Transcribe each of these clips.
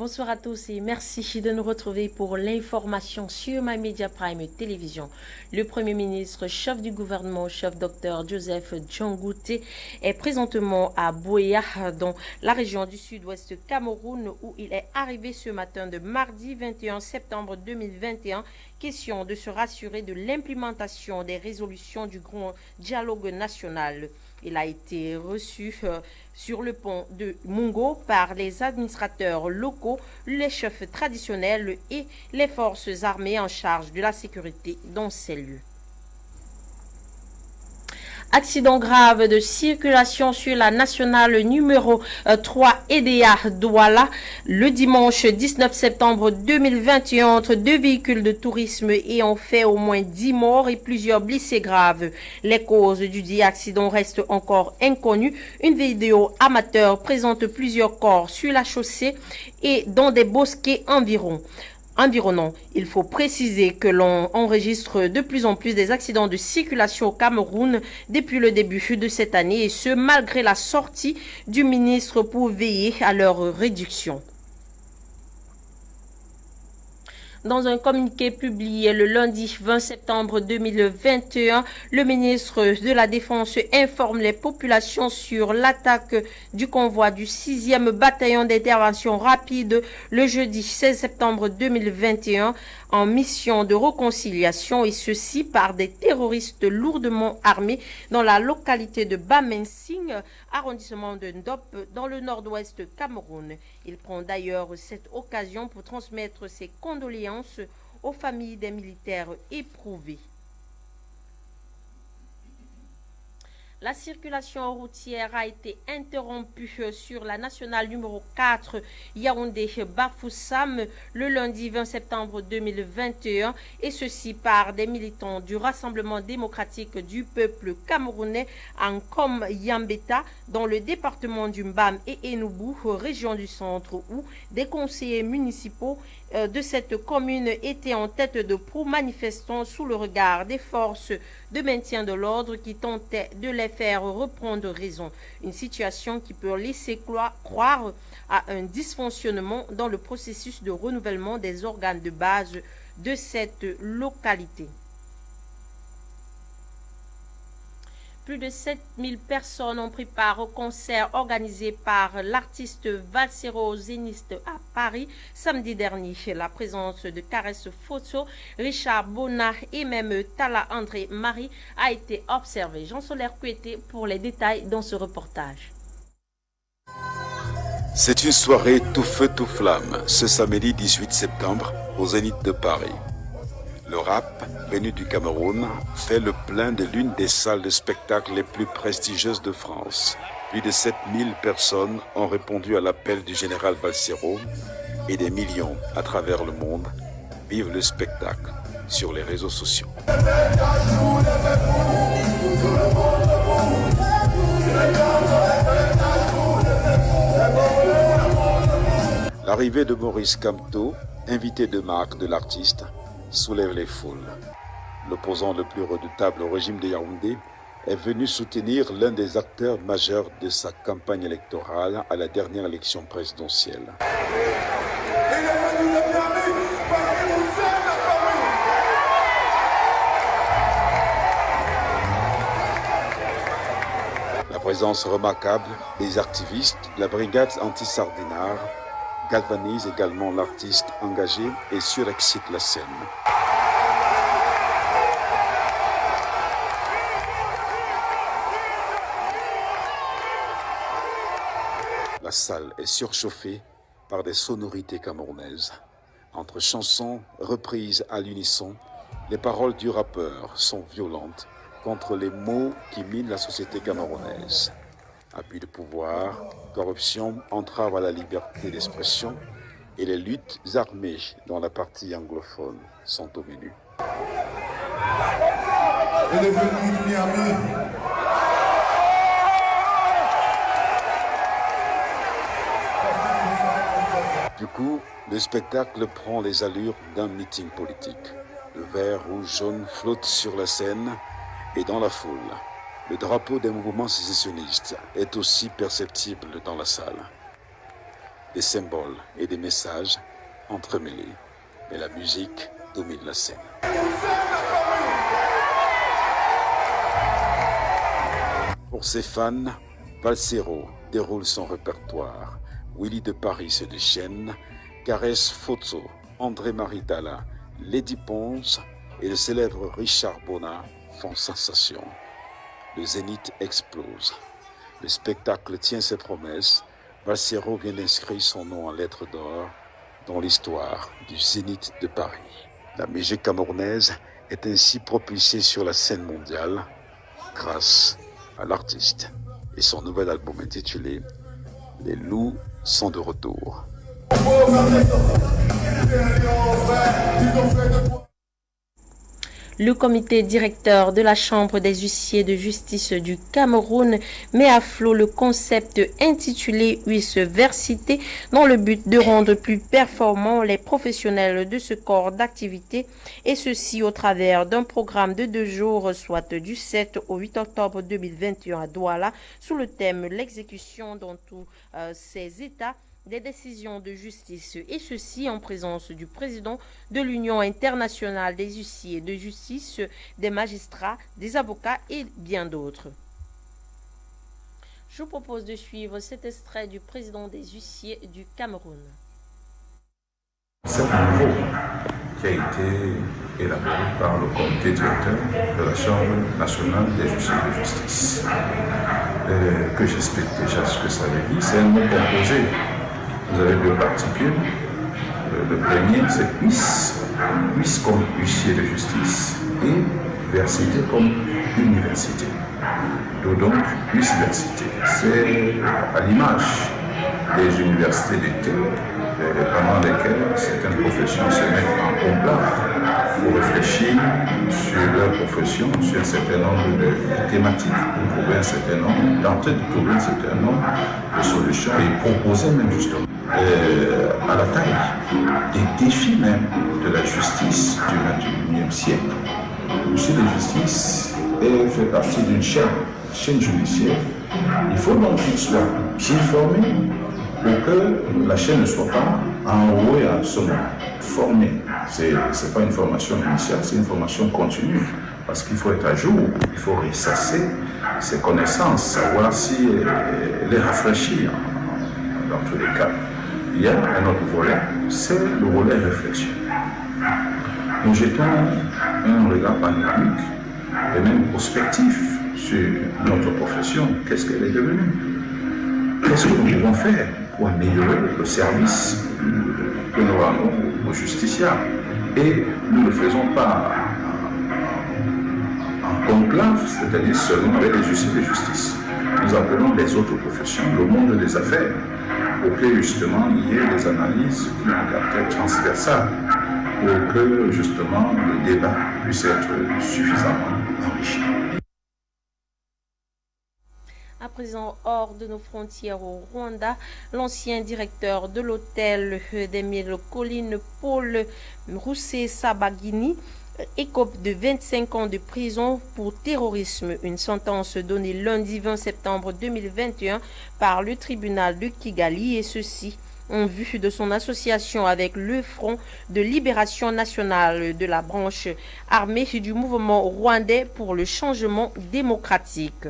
Bonsoir à tous et merci de nous retrouver pour l'information sur My Media Prime Télévision. Le Premier ministre, chef du gouvernement, chef Dr Joseph Djongouté, est présentement à Buea, dans la région du sud-ouest Cameroun, où il est arrivé ce matin de mardi 21 septembre 2021. Question de se rassurer de l'implémentation des résolutions du Grand Dialogue national. Il a été reçu sur le pont de Mungo par les administrateurs locaux, les chefs traditionnels et les forces armées en charge de la sécurité dans ces lieux. Accident grave de circulation sur la nationale numéro 3 EDA Douala le dimanche 19 septembre 2021 entre deux véhicules de tourisme ayant fait au moins 10 morts et plusieurs blessés graves. Les causes du dit accident restent encore inconnues. Une vidéo amateur présente plusieurs corps sur la chaussée et dans des bosquets environnants. Il faut préciser que l'on enregistre de plus en plus des accidents de circulation au Cameroun depuis le début de cette année et ce malgré la sortie du ministre pour veiller à leur réduction. Dans un communiqué publié le lundi 20 septembre 2021, le ministre de la Défense informe les populations sur l'attaque du convoi du 6e bataillon d'intervention rapide le jeudi 16 septembre 2021 en mission de réconciliation et ceci par des terroristes lourdement armés dans la localité de Bamensing, arrondissement de Ndop, dans le nord-ouest Cameroun. Il prend d'ailleurs cette occasion pour transmettre ses condoléances aux familles des militaires éprouvés. La circulation routière a été interrompue sur la nationale numéro 4 Yaoundé-Bafoussam le lundi 20 septembre 2021 et ceci par des militants du Rassemblement démocratique du peuple camerounais en Kom Yambeta dans le département du Mbam et Enugu, région du centre où des conseillers municipaux de cette commune étaient en tête de proue manifestant sous le regard des forces de maintien de l'ordre qui tentaient de les faire reprendre raison. Une situation qui peut laisser croire à un dysfonctionnement dans le processus de renouvellement des organes de base de cette localité. Plus de 7000 personnes ont pris part au concert organisé par l'artiste Valsero Zéniste à Paris samedi dernier. La présence de Caresse Photo, Richard Bona et même Tala André Marie a été observée. Jean Solaire Kouété pour les détails dans ce reportage. C'est une soirée tout feu tout flamme ce samedi 18 septembre au Zénith de Paris. Le rap, venu du Cameroun, fait le plein de l'une des salles de spectacle les plus prestigieuses de France. Plus de 7000 personnes ont répondu à l'appel du général Valsero et des millions à travers le monde vivent le spectacle sur les réseaux sociaux. L'arrivée de Maurice Kamto, invité de marque de l'artiste, soulève les foules. L'opposant le plus redoutable au régime de Yaoundé est venu soutenir l'un des acteurs majeurs de sa campagne électorale à la dernière élection présidentielle. La présence remarquable des activistes de la brigade anti-sardinard galvanise également l'artiste engagé et surexcite la scène. La salle est surchauffée par des sonorités camerounaises. Entre chansons reprises à l'unisson, les paroles du rappeur sont violentes contre les maux qui minent la société camerounaise. Abus de pouvoir, corruption, entrave à la liberté d'expression et les luttes armées dans la partie anglophone sont au menu. Du coup, le spectacle prend les allures d'un meeting politique. Le vert, rouge, jaune flotte sur la scène et dans la foule. Le drapeau des mouvements sécessionnistes est aussi perceptible dans la salle. des symboles et des messages entremêlés. Et la musique domine la scène. Pour ses fans, Valsero déroule son répertoire. Willy de Paris se déchaîne, Caresse Fozzo, André Maridala, Lady Ponce et le célèbre Richard Bona font sensation. Le Zénith explose. Le spectacle tient ses promesses. Valsero vient d'inscrire son nom en lettres d'or dans l'histoire du Zénith de Paris. La musique camerounaise est ainsi propulsée sur la scène mondiale grâce à l'artiste et son nouvel album intitulé « Les loups sont de retour ». Le comité directeur de la Chambre des huissiers de justice du Cameroun met à flot le concept intitulé Huissiversité dans le but de rendre plus performants les professionnels de ce corps d'activité, et ceci au travers d'un programme de 2 jours, soit du 7 au 8 octobre 2021 à Douala, sous le thème l'exécution dans tous ces États des décisions de justice, et ceci en présence du président de l'Union internationale des huissiers de justice, des magistrats, des avocats et bien d'autres. Je vous propose de suivre cet extrait du président des huissiers du Cameroun. C'est un nouveau qui a été élaboré par le comité directeur de la Chambre nationale des huissiers de justice. Que j'explique déjà ce que ça veut dire. C'est un mot composé. Vous avez 2 particules. Le premier, c'est huiss comme huissier de justice et versité comme université. Donc, huissiversité. C'est à l'image des universités d'été pendant lesquelles certaines professions se mettent en conclave pour réfléchir sur leur profession, sur un certain nombre de thématiques, pour trouver un certain nombre, tenter de trouver un certain nombre de solutions et proposer même justement à la taille des défis même de la justice du XXIe siècle. Le huissier de justice fait partie d'une chaîne judiciaire. Il faut donc qu'il soit bien formé pour que la chaîne ne soit pas en haut et en sommet. Formé, ce n'est pas une formation initiale, c'est une formation continue. Parce qu'il faut être à jour, il faut ressasser ses connaissances, savoir si les rafraîchir dans tous les cas. Il y a un autre volet, c'est le volet réflexion. Nous jetons un regard panoramique et même prospectif sur notre profession. Qu'est-ce qu'elle est devenue? Qu'est-ce que nous pouvons faire pour améliorer le service que nous rendons aux justiciables? Et nous ne le faisons pas en conclave, c'est-à-dire seulement avec les huissiers de justice. Nous appelons les autres professions, le monde des affaires, pour que justement il y ait des analyses qui ont un caractère transversal, pour que justement le débat puisse être suffisamment enrichi. À présent, hors de nos frontières au Rwanda, l'ancien directeur de l'hôtel des 1000 collines, Paul Rusesabagina, écope de 25 ans de prison pour terrorisme, une sentence donnée lundi 20 septembre 2021 par le tribunal de Kigali, et ceci en vue de son association avec le Front de libération nationale de la branche armée du mouvement rwandais pour le changement démocratique.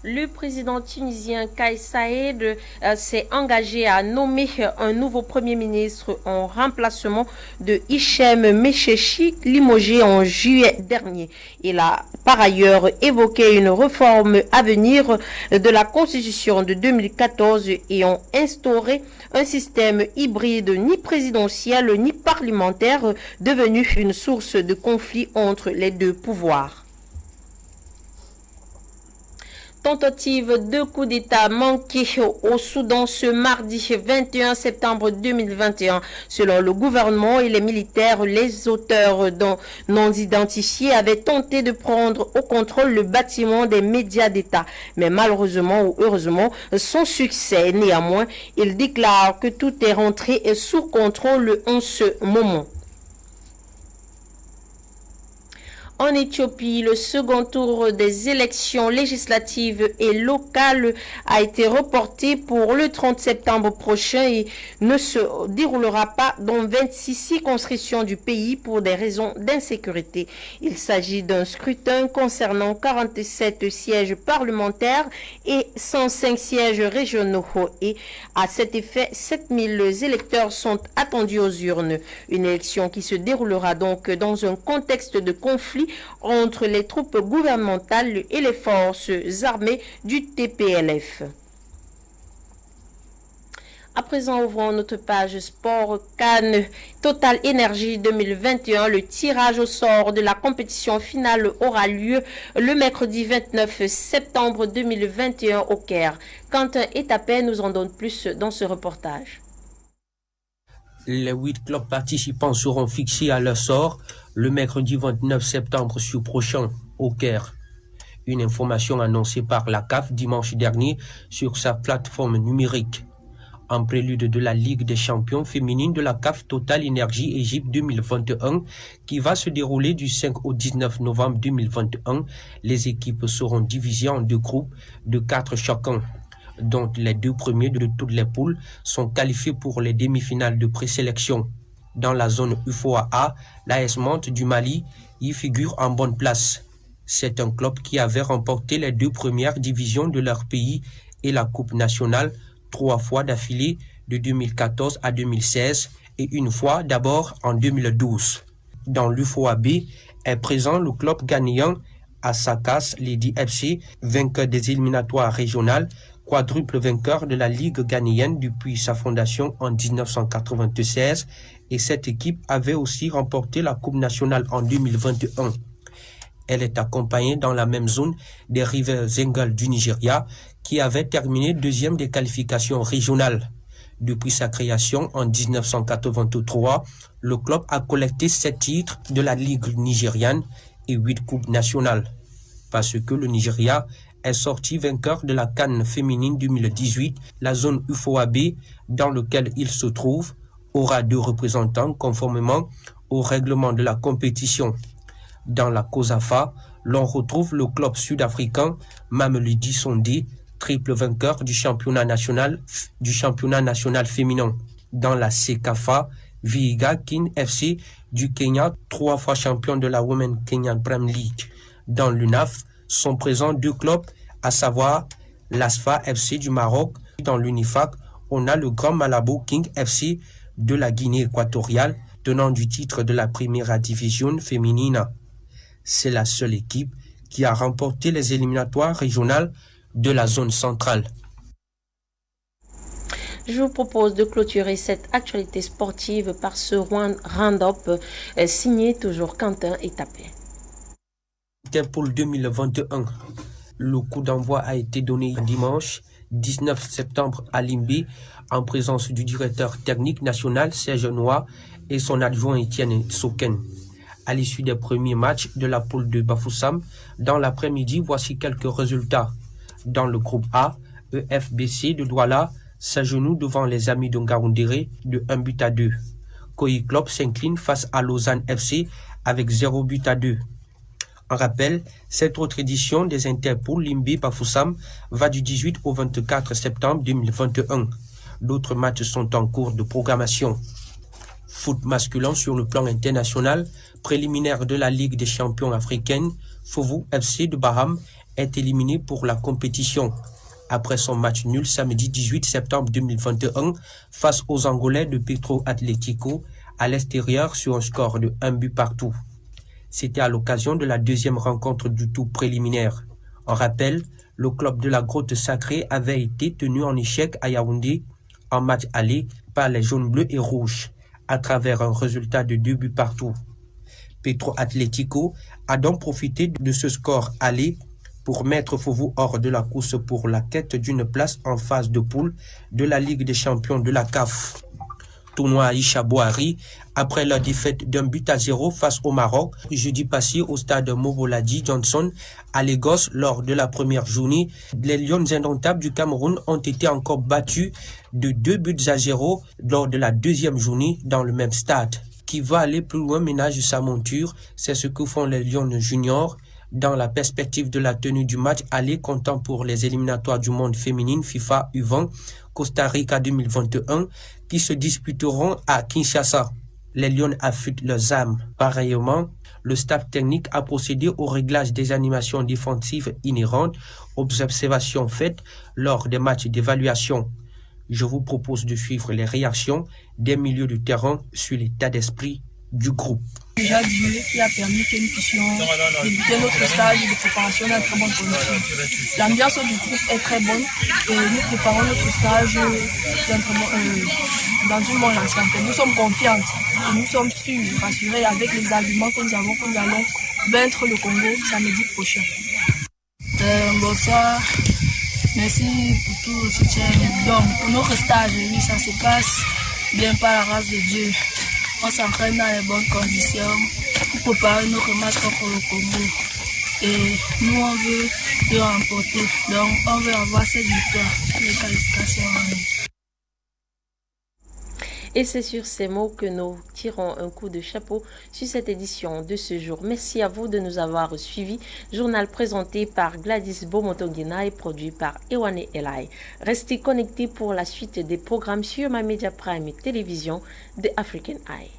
Le président tunisien Kais Saied s'est engagé à nommer un nouveau premier ministre en remplacement de Hichem Mechechi, limogé en juillet dernier. Il a par ailleurs évoqué une réforme à venir de la Constitution de 2014 ayant instauré un système hybride ni présidentiel ni parlementaire, devenu une source de conflit entre les 2 pouvoirs. Tentative de coup d'État manquée au Soudan ce mardi 21 septembre 2021. Selon le gouvernement et les militaires, les auteurs non identifiés avaient tenté de prendre au contrôle le bâtiment des médias d'État. Mais malheureusement ou heureusement, sans succès. Néanmoins, il déclare que tout est rentré sous contrôle en ce moment. En Éthiopie, le second tour des élections législatives et locales a été reporté pour le 30 septembre prochain et ne se déroulera pas dans 26 circonscriptions du pays pour des raisons d'insécurité. Il s'agit d'un scrutin concernant 47 sièges parlementaires et 105 sièges régionaux. Et à cet effet, 7000 électeurs sont attendus aux urnes. Une élection qui se déroulera donc dans un contexte de conflit entre les troupes gouvernementales et les forces armées du TPLF. À présent, ouvrons notre page sport Cannes Total Énergie 2021. Le tirage au sort de la compétition finale aura lieu le mercredi 29 septembre 2021 au Caire. Quentin Etapé nous en donne plus dans ce reportage. Les 8 clubs participants seront fixés à leur sort le mercredi 29 septembre prochain au Caire. Une information annoncée par la CAF dimanche dernier sur sa plateforme numérique. En prélude de la Ligue des champions féminines de la CAF Total Énergie Égypte 2021 qui va se dérouler du 5 au 19 novembre 2021, les équipes seront divisées en 2 groupes de 4 chacun, dont les 2 premiers de toutes les poules sont qualifiés pour les demi-finales de présélection. Dans la zone UFOA A, l'AS Mantes du Mali y figure en bonne place. C'est un club qui avait remporté les 2 premières divisions de leur pays et la Coupe nationale 3 fois d'affilée de 2014 à 2016 et une fois d'abord en 2012. Dans l'UFOA B est présent le club ghanéen Asakas Lady FC, vainqueur des éliminatoires régionales, quadruple vainqueur de la Ligue ghanéenne depuis sa fondation en 1996 et cette équipe avait aussi remporté la Coupe nationale en 2021. Elle est accompagnée dans la même zone des Rivers Eagles du Nigeria qui avait terminé 2e des qualifications régionales. Depuis sa création en 1983, le club a collecté 7 titres de la Ligue nigériane et 8 coupes nationales. Parce que le Nigeria est sorti vainqueur de la CAN féminine 2018, la zone UFOA B dans laquelle il se trouve aura 2 représentants conformément au règlement de la compétition. Dans la COSAFA, l'on retrouve le club sud-africain Mamelodi Sondé, triple vainqueur du championnat national féminin. Dans la CECAFA, Vihiga King FC du Kenya, 3 fois champion de la Women Kenyan Premier League. Dans l'UNAF sont présents 2 clubs, à savoir l'ASFA FC du Maroc. Dans l'UNIFAC, on a le Grand Malabo King FC de la Guinée équatoriale, tenant du titre de la Primera Division féminine. C'est la seule équipe qui a remporté les éliminatoires régionales de la zone centrale. Je vous propose de clôturer cette actualité sportive par ce round-up signé toujours Quentin Etapé. Pour le 2021, le coup d'envoi a été donné dimanche 19 septembre à Limbé en présence du directeur technique national Serge Noir et son adjoint Etienne Soken. À l'issue des premiers matchs de la poule de Bafoussam, dans l'après-midi, voici quelques résultats. Dans le groupe A, EFBC de Douala s'agenouille devant les amis de Ngaoundéré de 1-2. Koyi Club s'incline face à Lausanne FC avec 0-2. En rappel, cette autre édition des Interpools Limbé Bafoussam va du 18 au 24 septembre 2021. D'autres matchs sont en cours de programmation. Foot masculin sur le plan international, préliminaire de la Ligue des champions africaine, Fovu FC de Baham est éliminé pour la compétition. Après son match nul samedi 18 septembre 2021 face aux Angolais de Petro Atlético à l'extérieur sur un score de 1-partout. C'était à l'occasion de la 2e rencontre du tour préliminaire. En rappel, le club de la Grotte Sacrée avait été tenu en échec à Yaoundé en match aller par les jaunes, bleus et rouges à travers un résultat de 2-partout. Petro Atlético a donc profité de ce score aller pour mettre Fovu hors de la course pour la quête d'une place en phase de poule de la Ligue des champions de la CAF. Tournoi à Ishabouari, après leur défaite d'1-0 face au Maroc, jeudi passé au stade Moboladi Johnson à Lagos lors de la première journée, les Lions indomptables du Cameroun ont été encore battus de 2-0 lors de la 2e journée dans le même stade. qui veut aller plus loin ménage sa monture. C'est ce que font les Lions Juniors dans la perspective de la tenue du match aller comptant pour les éliminatoires du monde féminine FIFA U20 Costa Rica 2021 qui se disputeront à Kinshasa. Les Lions affûtent leurs âmes. Pareillement, le staff technique a procédé au réglage des animations défensives inhérentes aux observations faites lors des matchs d'évaluation. Je vous propose de suivre les réactions des milieux de terrain sur l'état d'esprit du groupe. Déjà Dieu qui a permis que nous puissions débuter notre stage de préparation dans très bonnes conditions. L'ambiance du groupe est très bonne et nous préparons notre stage dans une bonne enceinte. Nous sommes confiantes et nous sommes sûrs, rassurés avec les arguments que nous avons que nous allons vaincre le Congo samedi prochain. Bonsoir, merci pour tout le soutien. Donc pour notre stage, oui, ça se passe bien par la grâce de Dieu. On s'entraîne dans les bonnes conditions pour préparer notre match contre le Congo. Et nous, on veut le remporter. Donc, on veut avoir cette victoire, les qualifications en ligne. Et c'est sur ces mots que nous tirons un coup de chapeau sur cette édition de ce jour. Merci à vous de nous avoir suivis. Journal présenté par Gladys Bomotongina et produit par Ewane Elai. Restez connectés pour la suite des programmes sur MyMedia Prime et Télévision de African Eye.